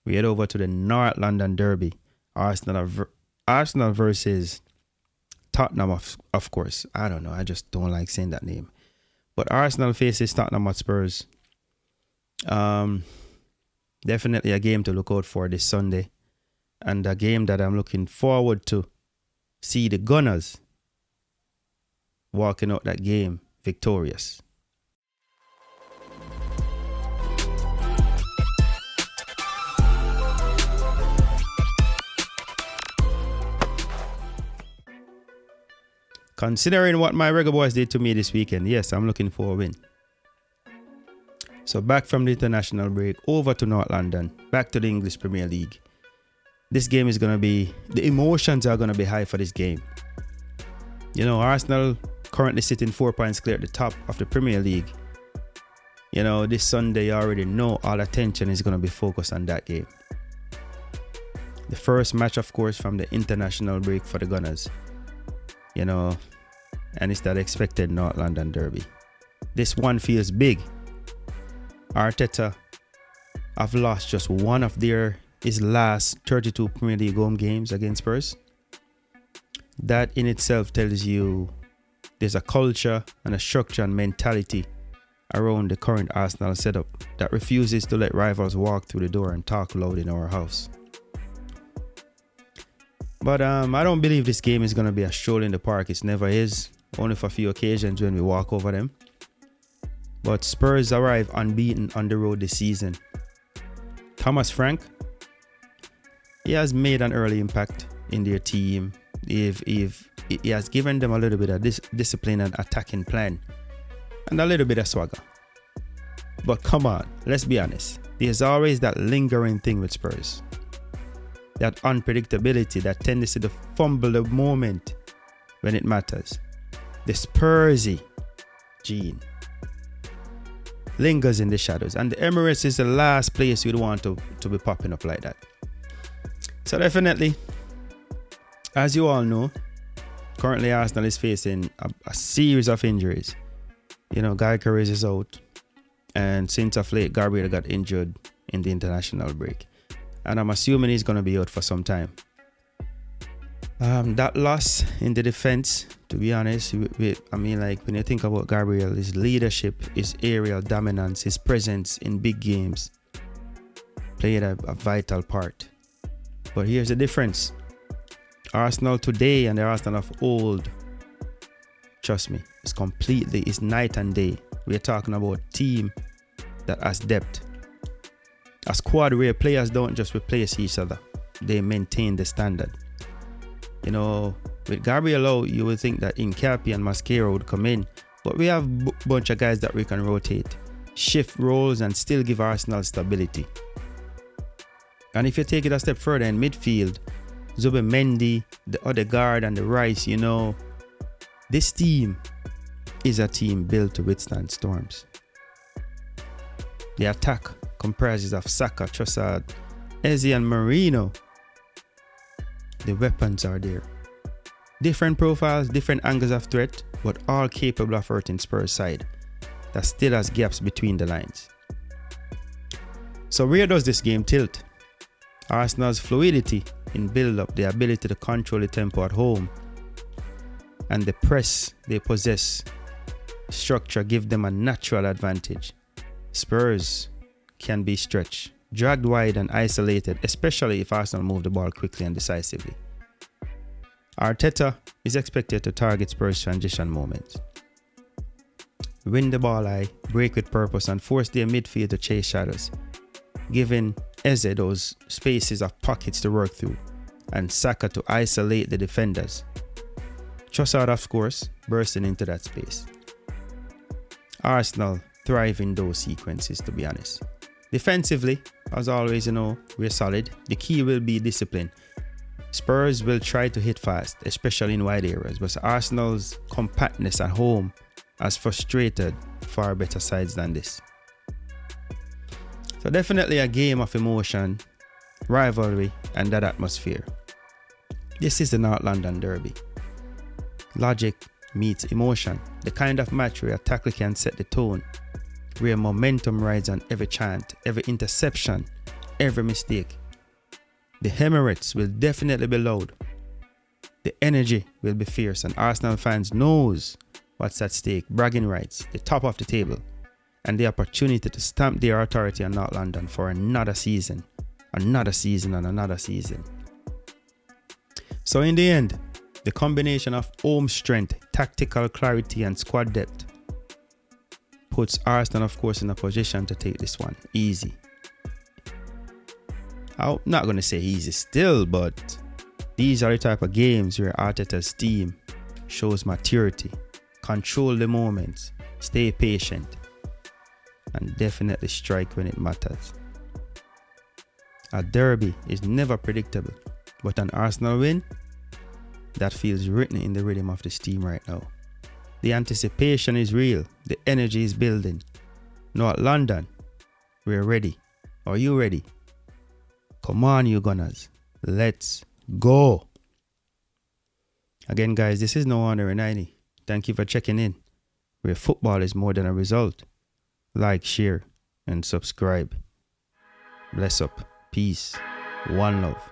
We head over to the North London Derby. Arsenal versus Tottenham, of course. I don't know. I just don't like saying that name. But Arsenal faces Tottenham Hotspurs. Definitely a game to look out for this Sunday. And a game that I'm looking forward to see the Gunners walking out that game victorious. Considering what my Reggae Boys did to me this weekend, yes, I'm looking for a win. So back from the international break, over to North London, back to the English Premier League. This game is going to be, the emotions are going to be high for this game. You know, Arsenal currently sitting 4 points clear at the top of the Premier League. You know, this Sunday you already know all attention is going to be focused on that game. The first match, of course, from the international break for the Gunners. You know, and it's that expected North London Derby. This one feels big. Arteta have lost just one of his last 32 Premier League home games against Spurs. That in itself tells you there's a culture and a structure and mentality around the current Arsenal setup that refuses to let rivals walk through the door and talk loud in our house. But I don't believe this game is going to be a stroll in the park. It never is. Only for a few occasions when we walk over them. But Spurs arrive unbeaten on the road this season. Thomas Frank, he has made an early impact in their team. He has given them a little bit of discipline and attacking plan. And a little bit of swagger. But come on, let's be honest. There's always that lingering thing with Spurs. That unpredictability, that tendency to fumble the moment when it matters. The Spursy gene lingers in the shadows. And the Emirates is the last place you'd want to be popping up like that. So definitely, as you all know, currently Arsenal is facing a series of injuries. You know, Guy Carriz is out. And since of late, Gabriel got injured in the international break. And I'm assuming he's going to be out for some time. That loss in the defense, to be honest, I mean, like when you think about Gabriel, his leadership, his aerial dominance, his presence in big games played a vital part. But here's the difference. Arsenal today and the Arsenal of old, trust me, it's night and day. We're talking about a team that has depth. A squad where players don't just replace each other. They maintain the standard. You know, with Gabriel out, you would think that Incapi and Masquero would come in. But we have a bunch of guys that we can rotate, shift roles and still give Arsenal stability. And if you take it a step further in midfield, Zubimendi, the Odegaard and the Rice, you know, this team is a team built to withstand storms. The attack comprises of Saka, Trossard, Eze and Marino. The weapons are there. Different profiles, different angles of threat, but all capable of hurting Spurs' side that still has gaps between the lines. So where does this game tilt? Arsenal's fluidity in build-up, the ability to control the tempo at home, and the press they possess, structure give them a natural advantage. Spurs can be stretched, dragged wide and isolated, especially if Arsenal move the ball quickly and decisively. Arteta is expected to target Spurs' transition moments. Win the ball high, break with purpose and force their midfield to chase shadows, giving Eze those spaces of pockets to work through and Saka to isolate the defenders. Trossard, of course, bursting into that space. Arsenal thrive in those sequences, to be honest. Defensively, as always, you know, we're solid. The key will be discipline. Spurs will try to hit fast, especially in wide areas, but Arsenal's compactness at home has frustrated far better sides than this. So definitely a game of emotion, rivalry, and that atmosphere. This is the North London Derby. Logic meets emotion, the kind of match where a tackle can set the tone, where momentum rides on every chant, every interception, every mistake. The Emirates will definitely be loud. The energy will be fierce, and Arsenal fans knows what's at stake. Bragging rights, the top of the table, and the opportunity to stamp their authority on North London for another season, another season, and another season. So in the end, the combination of home strength, tactical clarity, and squad depth puts Arsenal, of course, in a position to take this one easy. I'm not going to say easy still, but these are the type of games where Arteta's team shows maturity, control the moments, stay patient, and definitely strike when it matters. A derby is never predictable, but an Arsenal win, that feels written in the rhythm of this team right now. The anticipation is real, the energy is building. North London, we're ready. Are you ready? Come on, you Gunners. Let's go. Again, guys, this is No Honor in 90. Thank you for checking in, where football is more than a result. Like, share, and subscribe. Bless up. Peace. One love.